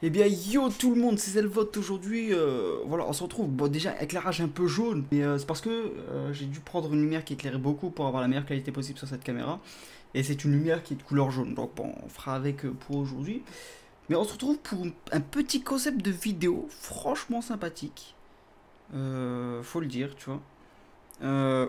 Eh bien, yo tout le monde, c'est Zelvote aujourd'hui. Voilà, on se retrouve. Bon, déjà, éclairage un peu jaune, mais c'est parce que j'ai dû prendre une lumière qui éclairait beaucoup pour avoir la meilleure qualité possible sur cette caméra. Et c'est une lumière qui est de couleur jaune. Donc, bon, on fera avec pour aujourd'hui. Mais on se retrouve pour un petit concept de vidéo franchement sympathique. Faut le dire, tu vois.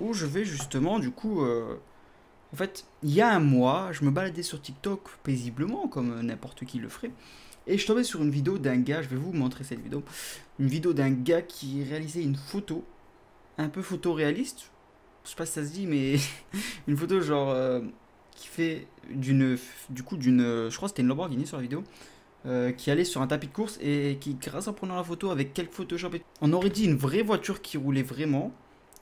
Où je vais justement, du coup. En fait, il y a un mois, je me baladais sur TikTok paisiblement, comme n'importe qui le ferait. Et je tombais sur une vidéo d'un gars, je vais vous montrer cette vidéo. Une vidéo d'un gars qui réalisait une photo, un peu photoréaliste. Je sais pas si ça se dit, mais une photo genre qui fait du coup d'une, je crois que c'était une Lamborghini sur la vidéo, qui allait sur un tapis de course et qui, grâce en prenant la photo avec quelques Photoshop, on aurait dit une vraie voiture qui roulait vraiment.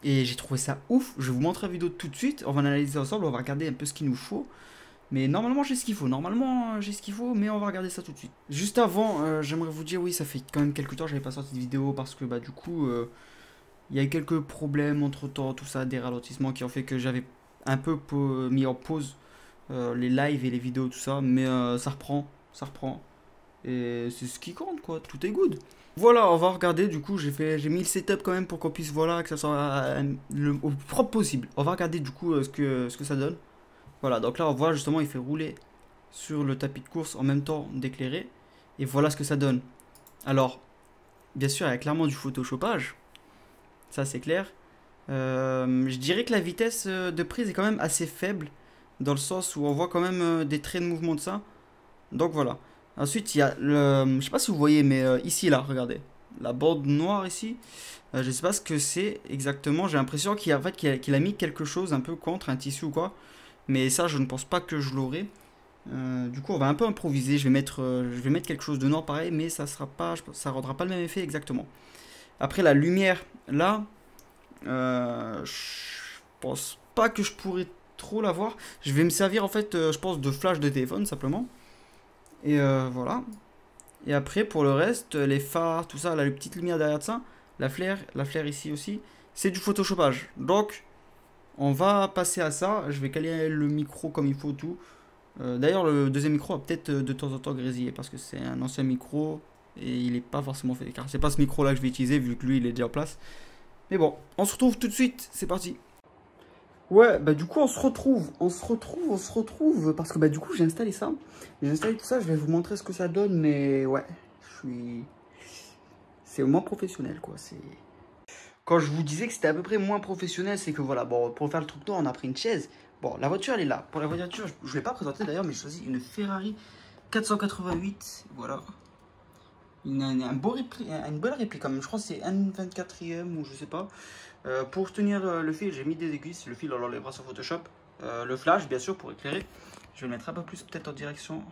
Et j'ai trouvé ça ouf. Je vais vous montrer la vidéo tout de suite. On va l'analyser ensemble. On va regarder un peu ce qu'il nous faut. Mais normalement, j'ai ce qu'il faut. Normalement, j'ai ce qu'il faut. Mais on va regarder ça tout de suite. Juste avant, j'aimerais vous dire, oui, ça fait quand même quelques temps que j'avais pas sorti de vidéo. Parce que, bah, du coup, il y a eu quelques problèmes entre temps. Tout ça, des ralentissements qui ont fait que j'avais un peu mis en pause les lives et les vidéos, tout ça. Mais ça reprend. Ça reprend. Et c'est ce qui compte, quoi. Tout est good. Voilà, on va regarder. Du coup, j'ai mis le setup quand même pour qu'on puisse, voilà, que ça soit au plus propre possible. On va regarder du coup ce que ça donne. Voilà, donc là, on voit justement, il fait rouler sur le tapis de course en même temps d'éclairer. Et voilà ce que ça donne. Alors, bien sûr, il y a clairement du photoshopage. Ça, c'est clair. Je dirais que la vitesse de prise est quand même assez faible. Dans le sens où on voit quand même des traits de mouvement de ça. Donc voilà. Ensuite, il y a le. Je sais pas si vous voyez, mais ici, là, regardez. La bande noire ici. Je sais pas ce que c'est exactement. J'ai l'impression qu'il a, en fait, qu'il a mis quelque chose un peu contre, un tissu ou quoi. Mais ça, je ne pense pas que je l'aurai. Du coup, on va un peu improviser. Je vais mettre quelque chose de noir pareil, mais ça sera pas, ça rendra pas le même effet exactement. Après, la lumière, là, je pense pas que je pourrais trop la voir. Je vais me servir en fait, je pense, de flash de téléphone simplement. Et voilà. Et après, pour le reste, les phares, tout ça, la petite lumière derrière de ça, la flair ici aussi, c'est du photoshopage. Donc, on va passer à ça. Je vais caler le micro comme il faut, tout. D'ailleurs, le deuxième micro va peut-être de temps en temps grésiller parce que c'est un ancien micro et il n'est pas forcément fait. Car c'est pas ce micro là que je vais utiliser vu que lui il est déjà en place. Mais bon, on se retrouve tout de suite. C'est parti. Ouais, bah du coup on se retrouve, parce que bah du coup j'ai installé ça. J'ai installé tout ça, je vais vous montrer ce que ça donne, mais ouais, je suis... C'est moins professionnel quoi, c'est... Quand je vous disais que c'était à peu près moins professionnel, c'est que voilà, bon, pour faire le truc noir, on a pris une chaise. Bon, la voiture elle est là. Pour la voiture, je ne l'ai pas présentée d'ailleurs, mais j'ai choisi une Ferrari 488, voilà. Une bonne réplique quand même, je crois que c'est un 24e ou je sais pas. Pour tenir le fil, j'ai mis des aiguilles. Le fil, on l'enlèvera sur Photoshop. Le flash, bien sûr, pour éclairer. Je vais le mettre un peu plus, peut-être en direction.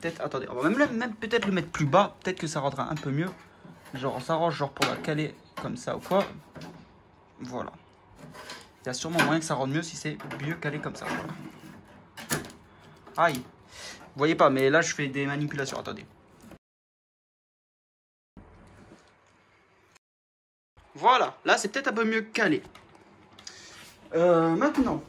Peut-être, attendez, on va même peut-être le mettre plus bas. Peut-être que ça rendra un peu mieux. Genre, on s'arrange, genre pour la caler comme ça ou quoi. Voilà. Il y a sûrement moyen que ça rende mieux si c'est mieux calé comme ça. Voilà. Aïe. Vous voyez pas, mais là, je fais des manipulations. Attendez. Voilà, là, c'est peut-être un peu mieux calé. Maintenant.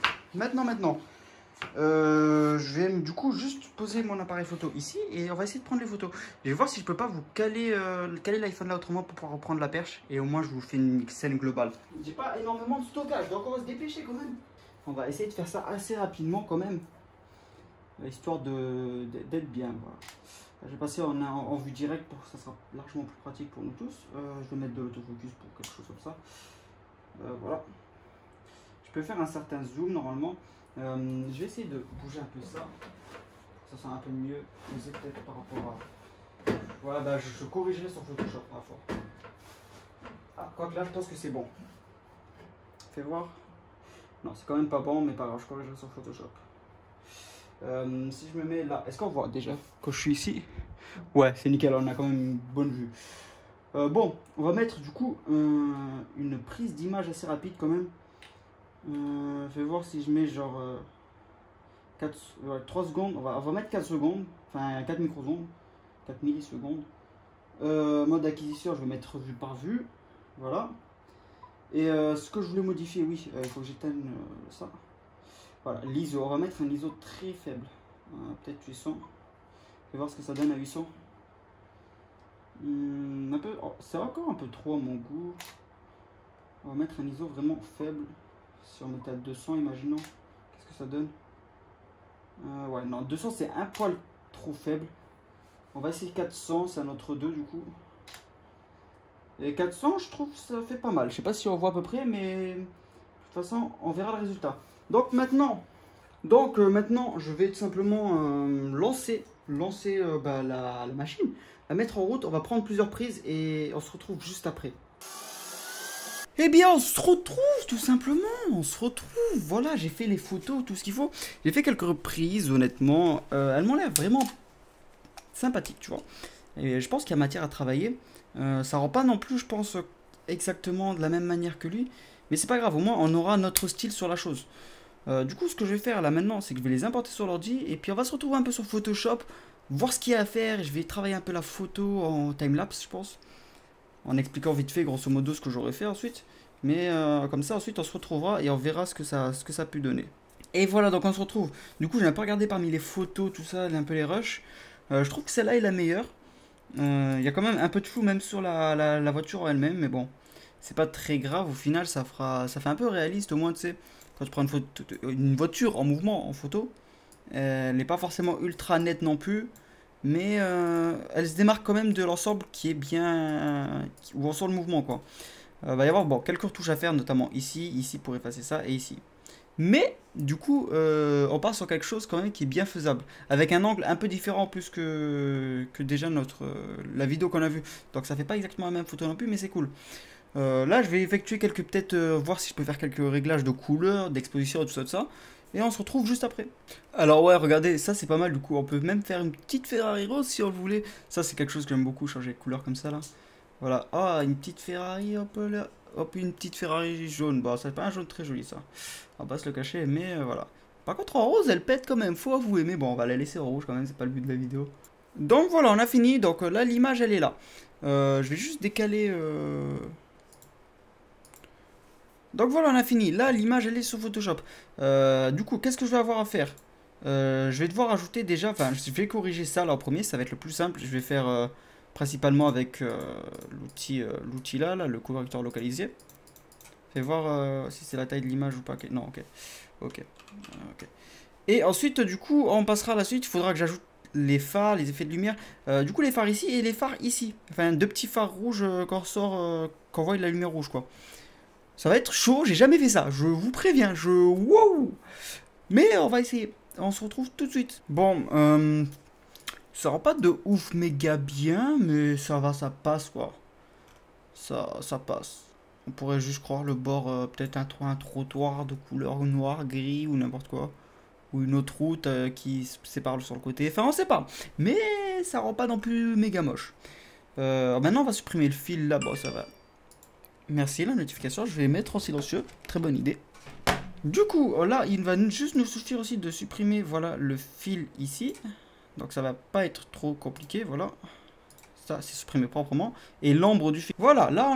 Je vais du coup juste poser mon appareil photo ici et on va essayer de prendre les photos. Je vais voir si je peux pas vous caler l'iPhone là autrement pour pouvoir reprendre la perche et au moins je vous fais une scène globale. J'ai pas énormément de stockage donc on va se dépêcher quand même. On va essayer de faire ça assez rapidement quand même, histoire d'être bien. Voilà. Je vais passer en vue directe pour que ça sera largement plus pratique pour nous tous. Je vais mettre de l'autofocus pour quelque chose comme ça. Voilà. Je peux faire un certain zoom normalement. Je vais essayer de bouger un peu ça. Ça sent un peu mieux. Vous peut-être par rapport à... Voilà, bah, je corrigerai sur Photoshop à fort. Ah, quoique là, je pense que c'est bon. Fais voir. Non, c'est quand même pas bon, mais pas grave, je corrigerai sur Photoshop. Si je me mets là, est-ce qu'on voit déjà quand je suis ici? Ouais, c'est nickel, on a quand même une bonne vue. Bon, on va mettre du coup une prise d'image assez rapide quand même. Je vais voir si je mets genre 3 secondes, on va mettre 4 secondes, enfin 4 microsecondes, 4 millisecondes. Mode acquisition, je vais mettre vue par vue, voilà. Et ce que je voulais modifier, oui, il faut que j'éteigne ça. Voilà, l'ISO, on va mettre un ISO très faible, peut-être 800. Je vais voir ce que ça donne à 800. Un peu, oh, c'est encore un peu trop à mon goût. On va mettre un ISO vraiment faible. Si on mettait à 200, imaginons. Qu'est-ce que ça donne? Ouais, non, 200 c'est un poil trop faible. On va essayer 400, c'est un autre 2 du coup. Et 400, je trouve que ça fait pas mal. Je sais pas si on voit à peu près, mais de toute façon, on verra le résultat. Donc maintenant, je vais tout simplement lancer la machine, la mettre en route. On va prendre plusieurs prises et on se retrouve juste après. Eh bien, on se retrouve tout simplement. On se retrouve. Voilà, j'ai fait les photos, tout ce qu'il faut. J'ai fait quelques reprises, honnêtement. Elles m'ont l'air vraiment sympathiques, tu vois. Et je pense qu'il y a matière à travailler. Ça rend pas non plus, je pense, exactement de la même manière que lui. Mais c'est pas grave, au moins on aura notre style sur la chose. Du coup, ce que je vais faire là maintenant, c'est que je vais les importer sur l'ordi. Et puis on va se retrouver un peu sur Photoshop. Voir ce qu'il y a à faire. Je vais travailler un peu la photo en timelapse, je pense. En expliquant vite fait, grosso modo, ce que j'aurais fait ensuite. Mais comme ça, ensuite, on se retrouvera et on verra ce que ça a pu donner. Et voilà, donc on se retrouve. Du coup, je n'ai pas regardé parmi les photos, tout ça, un peu les rushs. Je trouve que celle-là est la meilleure. Il y a quand même un peu de flou, même sur la voiture en elle-même. Mais bon, c'est pas très grave. Au final, ça fait un peu réaliste, au moins, tu sais. Quand tu prends une voiture en mouvement, en photo, elle n'est pas forcément ultra nette non plus. Mais elle se démarque quand même de l'ensemble qui est bien. Où on sent le mouvement, quoi. Va y avoir bon, quelques retouches à faire, notamment ici pour effacer ça et ici. Mais du coup, on part sur quelque chose quand même qui est bien faisable, avec un angle un peu différent en plus que déjà la vidéo qu'on a vue. Donc ça fait pas exactement la même photo non plus, mais c'est cool. Là, je vais effectuer peut-être voir si je peux faire quelques réglages de couleur, d'exposition et tout ça. Et on se retrouve juste après. Alors ouais, regardez, ça c'est pas mal du coup. On peut même faire une petite Ferrari rose si on le voulait. Ça c'est quelque chose que j'aime beaucoup, changer de couleur comme ça là. Voilà, ah, une petite Ferrari, hop là. Hop, une petite Ferrari jaune. Bon, c'est pas un jaune très joli ça. On va pas se le cacher, mais voilà. Par contre, en rose, elle pète quand même, faut avouer. Mais bon, on va la laisser en rouge quand même, c'est pas le but de la vidéo. Donc voilà, on a fini. Donc là, l'image, elle est là. Je vais juste décaler. Donc voilà, on a fini. Là, l'image, elle est sur Photoshop. Du coup, qu'est-ce que je vais avoir à faire? Je vais devoir ajouter déjà. Enfin, je vais corriger ça là en premier, ça va être le plus simple. Je vais faire. Principalement avec l'outil là, le correcteur localisé. Fais voir si c'est la taille de l'image ou pas. Non, ok. Ok. Et ensuite, du coup, on passera à la suite. Il faudra que j'ajoute les phares, les effets de lumière. Du coup, les phares ici et les phares ici. Enfin, deux petits phares rouges quand ressort, quand on voit de la lumière rouge, quoi. Ça va être chaud, j'ai jamais fait ça. Je vous préviens, wow. Mais on va essayer. On se retrouve tout de suite. Bon, ça rend pas de ouf méga bien, mais ça va, ça passe quoi. Ça passe. On pourrait juste croire le bord, peut-être un trottoir de couleur noire, gris ou n'importe quoi. Ou une autre route qui se sépare sur le côté. Enfin, on sait pas. Mais ça rend pas non plus méga moche. Maintenant, on va supprimer le fil là. Bon, ça va. Merci, la notification. Je vais mettre en silencieux. Très bonne idée. Du coup, là, il va juste nous suffire aussi de supprimer, voilà, le fil ici. Donc ça va pas être trop compliqué, voilà. Ça, c'est supprimé proprement. Et l'ombre du fil. Voilà, là,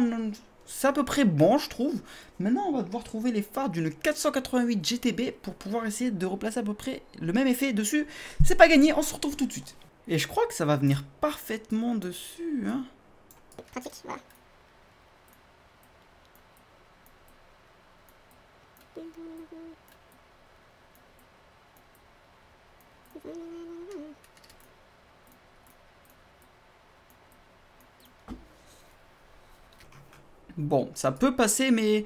c'est à peu près bon, je trouve. Maintenant, on va devoir trouver les phares d'une 488 GTB pour pouvoir essayer de replacer à peu près le même effet dessus. C'est pas gagné, on se retrouve tout de suite. Et je crois que ça va venir parfaitement dessus, hein. Pratique, voilà. Bon, ça peut passer, mais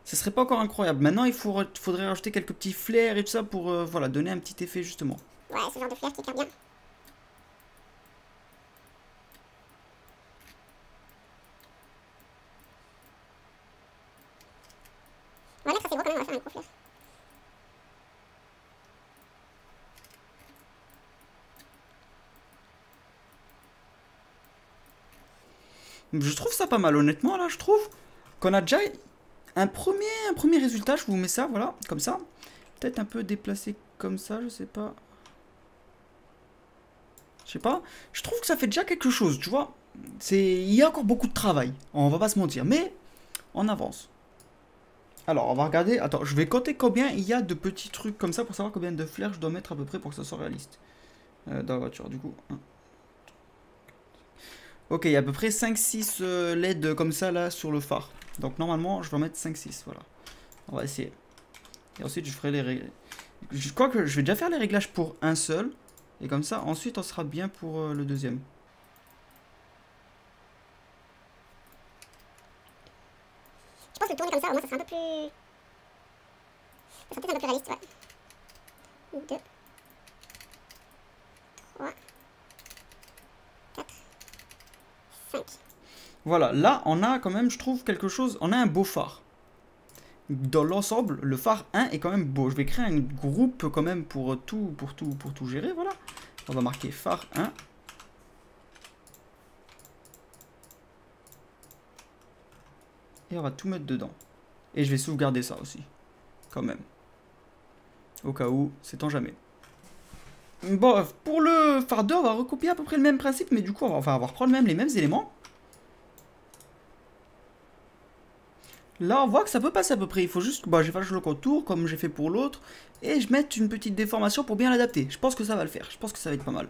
ce serait pas encore incroyable. Maintenant, faudrait rajouter quelques petits flares et tout ça pour voilà, donner un petit effet justement. Ouais, ce genre de flair qui éclaire bien. Voilà, ça c'est beau quand même, on va faire un gros flair. Je trouve ça pas mal, honnêtement, là, je trouve qu'on a déjà un premier résultat. Je vous mets ça, voilà, comme ça. Peut-être un peu déplacé comme ça, je sais pas. Je sais pas. Je trouve que ça fait déjà quelque chose, tu vois. Il y a encore beaucoup de travail, on va pas se mentir, mais on avance. Alors, on va regarder. Attends, je vais compter combien il y a de petits trucs comme ça pour savoir combien de flares je dois mettre à peu près pour que ça soit réaliste. dans la voiture, du coup. Ok, il y a à peu près 5-6 LED comme ça, là, sur le phare. Donc, normalement, je vais en mettre 5-6, voilà. On va essayer. Et ensuite, je ferai les réglages. Je crois que je vais déjà faire les réglages pour un seul. Et comme ça, ensuite, on sera bien pour le deuxième. Je pense que tourner comme ça, au moins, ça sera un peu plus. Ça sera peut-être un peu plus réaliste, ouais. 2, 3, 4, 5. Voilà, là, on a quand même, je trouve, quelque chose. On a un beau phare. Dans l'ensemble, le phare 1 est quand même beau. Je vais créer un groupe quand même pour tout gérer, voilà. On va marquer phare 1. Et on va tout mettre dedans. Et je vais sauvegarder ça aussi. Quand même. Au cas où, sait-on jamais. Bon, pour le phare 2, on va recopier à peu près le même principe, mais du coup, on va reprendre même les mêmes éléments. Là, on voit que ça peut passer à peu près. Il faut juste que je fasse le contour, comme j'ai fait pour l'autre, et je mette une petite déformation pour bien l'adapter. Je pense que ça va le faire. Je pense que ça va être pas mal.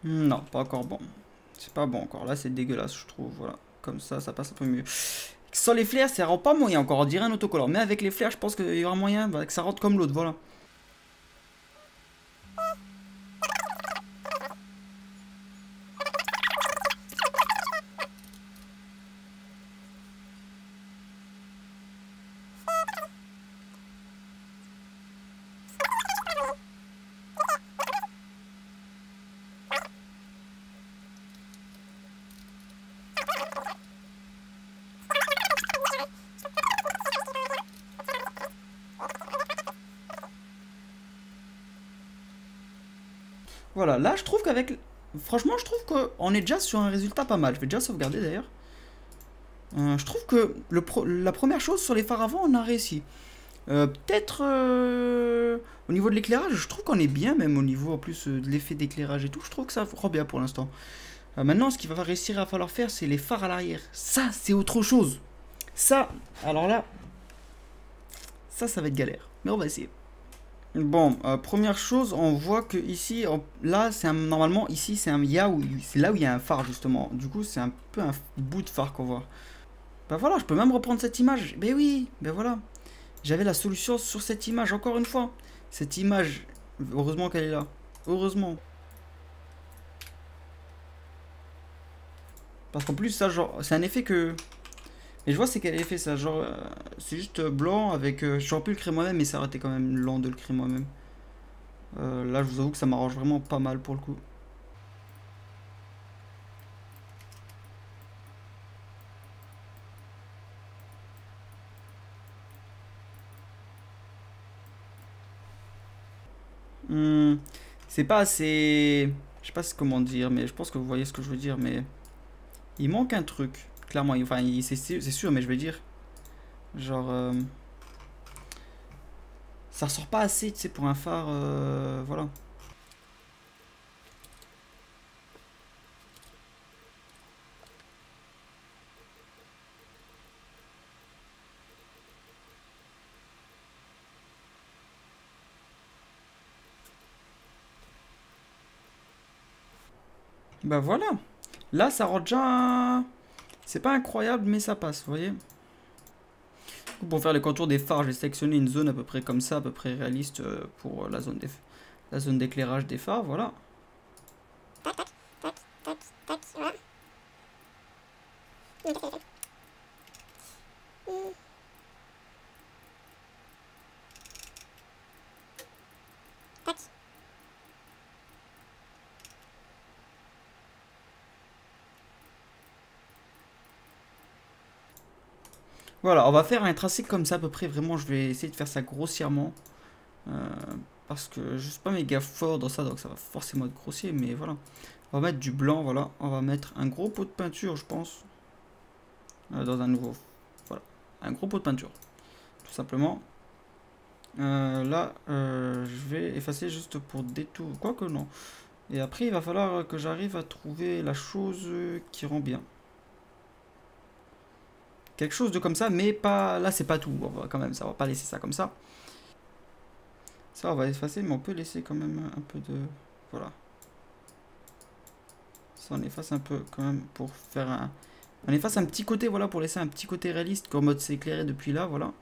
Non, pas encore bon. C'est pas bon encore. Là, c'est dégueulasse, je trouve. Voilà. Comme ça passe un peu mieux. Sans les flares, ça rend pas moyen encore. On dirait un autocollant. Mais avec les flares, je pense qu'il y aura moyen que ça rentre comme l'autre. Voilà. Voilà, là je trouve qu'avec... Franchement, je trouve qu'on est déjà sur un résultat pas mal. Je vais déjà sauvegarder d'ailleurs. Je trouve que la première chose sur les phares avant, on a réussi. Peut-être au niveau de l'éclairage, je trouve qu'on est bien, même au niveau en plus de l'effet d'éclairage et tout. Je trouve que ça rend bien pour l'instant. Maintenant, ce qu'il va réussir à falloir faire, c'est les phares à l'arrière. Ça, c'est autre chose. Ça, alors là, ça va être galère. Mais on va essayer. Bon, première chose, on voit que ici, là, normalement, ici, c'est là où il y a un phare justement. Du coup, c'est un peu un bout de phare qu'on voit. Bah voilà, je peux même reprendre cette image. Ben oui, ben voilà. J'avais la solution sur cette image, encore une fois. Cette image, heureusement qu'elle est là. Heureusement. Parce qu'en plus, ça, genre, c'est un effet que... Mais je vois c'est quel effet ça, genre, c'est juste blanc avec... j'aurais pu le créer moi-même, mais ça aurait été quand même lent de le créer moi-même. Là, je vous avoue que ça m'arrange vraiment pas mal pour le coup. C'est pas assez... Je sais pas comment dire, mais je pense que vous voyez ce que je veux dire, mais... Il manque un truc, clairement. Enfin, c'est sûr, mais je vais dire... Genre... ça ressort pas assez, tu sais, pour un phare... voilà. Bah voilà. Là, ça rend déjà... C'est pas incroyable, mais ça passe, vous voyez. Pour faire les contours des phares, je vais sélectionner une zone à peu près comme ça, à peu près réaliste pour la zone d'éclairage des phares, voilà. Tac, tac, tac, tac, tac, voilà. Tac, tac, tac. Tac. Voilà, on va faire un tracé comme ça à peu près, vraiment, je vais essayer de faire ça grossièrement. Euh, parce que je suis pas méga fort dans ça, donc ça va forcément être grossier, mais voilà. On va mettre du blanc, voilà. On va mettre un gros pot de peinture, je pense. Dans un nouveau... Voilà, un gros pot de peinture. Tout simplement. Là, je vais effacer juste pour détour. Quoique non. Et après, il va falloir que j'arrive à trouver la chose qui rend bien. Quelque chose de comme ça, mais pas... Là, c'est pas tout. On va quand même, ça va pas laisser ça comme ça. Ça, on va effacer, mais on peut laisser quand même un peu de... Voilà. Ça, on efface un peu quand même pour faire un... On efface un petit côté, voilà, pour laisser un petit côté réaliste, qu'en mode c'est éclairé depuis là, voilà.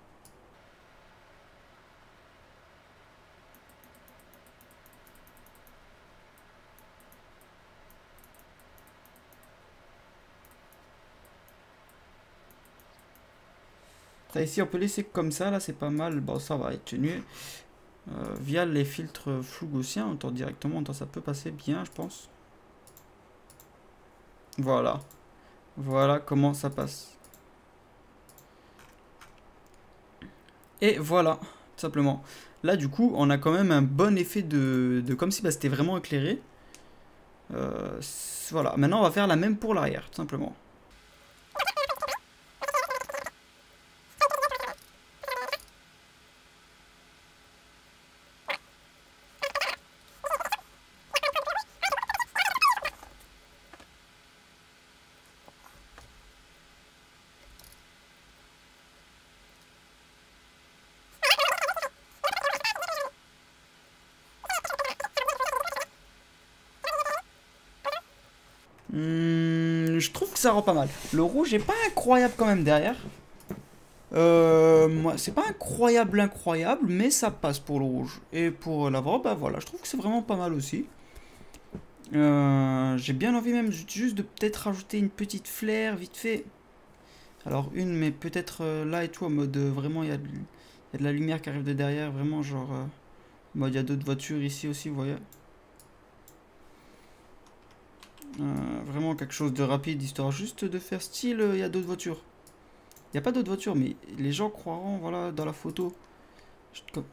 Ça, ici, on peut laisser comme ça, là, c'est pas mal. Bon, ça va être tenu. Via les filtres flou gaussiens, autant directement, autant ça peut passer bien, je pense. Voilà. Voilà comment ça passe. Et voilà, tout simplement. Là, du coup, on a quand même un bon effet de comme si bah, c'était vraiment éclairé. Voilà, maintenant on va faire la même pour l'arrière, tout simplement. Je trouve que ça rend pas mal. Le rouge est pas incroyable quand même derrière. Moi, c'est pas incroyable, incroyable, mais ça passe pour le rouge. Et pour l'avant, bah voilà, je trouve que c'est vraiment pas mal aussi. J'ai bien envie même juste de peut-être rajouter une petite flair vite fait. Alors une, mais peut-être là et tout, en mode vraiment il y a de la lumière qui arrive de derrière, vraiment genre... en mode il y a d'autres voitures ici aussi, vous voyez. Vraiment quelque chose de rapide, histoire juste de faire style, il y a d'autres voitures. Il n'y a pas d'autres voitures, mais les gens croiront, voilà, dans la photo.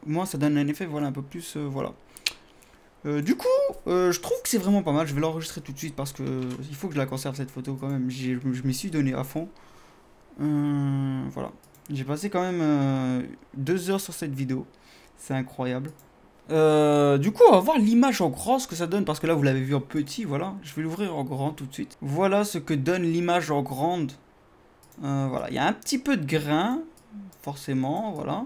Moi, ça donne un effet, voilà, un peu plus, voilà. Du coup, je trouve que c'est vraiment pas mal. Je vais l'enregistrer tout de suite parce que il faut que je la conserve cette photo quand même. Je m'y suis donné à fond. Voilà. J'ai passé quand même 2 heures sur cette vidéo. C'est incroyable. Du coup, on va voir l'image en grand, ce que ça donne, parce que là, vous l'avez vu en petit, voilà. Je vais l'ouvrir en grand tout de suite. Voilà ce que donne l'image en grande. Voilà, il y a un petit peu de grain, forcément, voilà.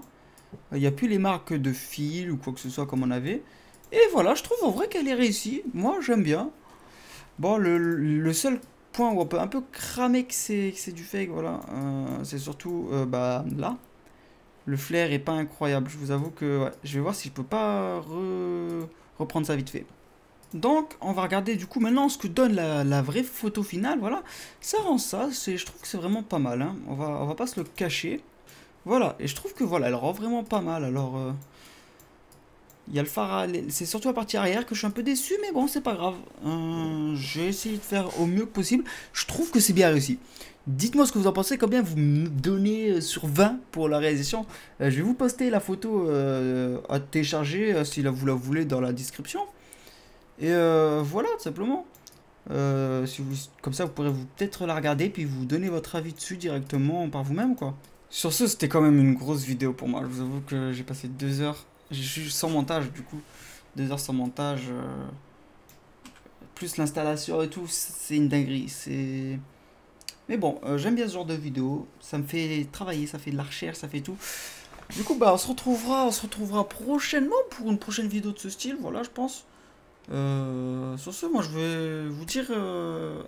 Il n'y a plus les marques de fil ou quoi que ce soit comme on avait. Et voilà, je trouve en vrai qu'elle est réussie. Moi, j'aime bien. Bon, le seul point où on peut un peu cramer que c'est du fake, voilà, c'est surtout bah, là. Le flair est pas incroyable. Je vous avoue que ouais, je vais voir si je peux pas reprendre ça vite fait. Donc, on va regarder du coup maintenant ce que donne la vraie photo finale. Voilà, ça rend ça. Je trouve que c'est vraiment pas mal. Hein. On va pas se le cacher. Voilà, et je trouve que voilà, elle rend vraiment pas mal. Alors, il y a le phare, c'est surtout la partie arrière que je suis un peu déçu, mais bon, c'est pas grave. J'ai essayé de faire au mieux que possible. Je trouve que c'est bien réussi. Dites-moi ce que vous en pensez, combien vous me donnez sur 20 pour la réalisation. Je vais vous poster la photo à télécharger si vous la voulez dans la description. Et voilà, tout simplement. Si vous, comme ça, vous pourrez peut-être la regarder puis vous donner votre avis dessus directement par vous-même, quoi. Sur ce, c'était quand même une grosse vidéo pour moi. Je vous avoue que j'ai passé 2 heures. J'ai juste sans montage, du coup. 2 heures sans montage. Plus l'installation et tout, c'est une dinguerie. C'est... Mais bon, j'aime bien ce genre de vidéo. Ça me fait travailler, ça fait de la recherche, ça fait tout. Du coup, bah, on se retrouvera prochainement pour une prochaine vidéo de ce style. Voilà, je pense. Sur ce, moi, je vais vous dire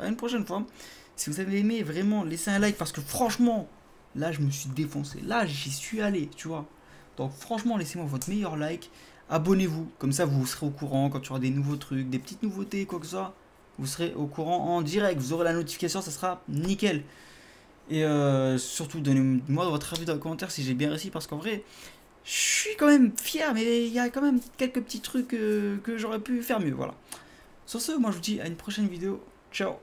à une prochaine fois. Si vous avez aimé, vraiment, laissez un like parce que franchement, là, je me suis défoncé. Là, j'y suis allé, tu vois. Donc, franchement, laissez-moi votre meilleur like. Abonnez-vous, comme ça, vous serez au courant quand il y aura des nouveaux trucs, des petites nouveautés, quoi que ce soit. Vous serez au courant en direct. Vous aurez la notification, ça sera nickel. Et surtout, donnez-moi votre avis dans les commentaires si j'ai bien réussi parce qu'en vrai, je suis quand même fier, mais il y a quand même quelques petits trucs que j'aurais pu faire mieux. Voilà. Sur ce, moi, je vous dis à une prochaine vidéo. Ciao.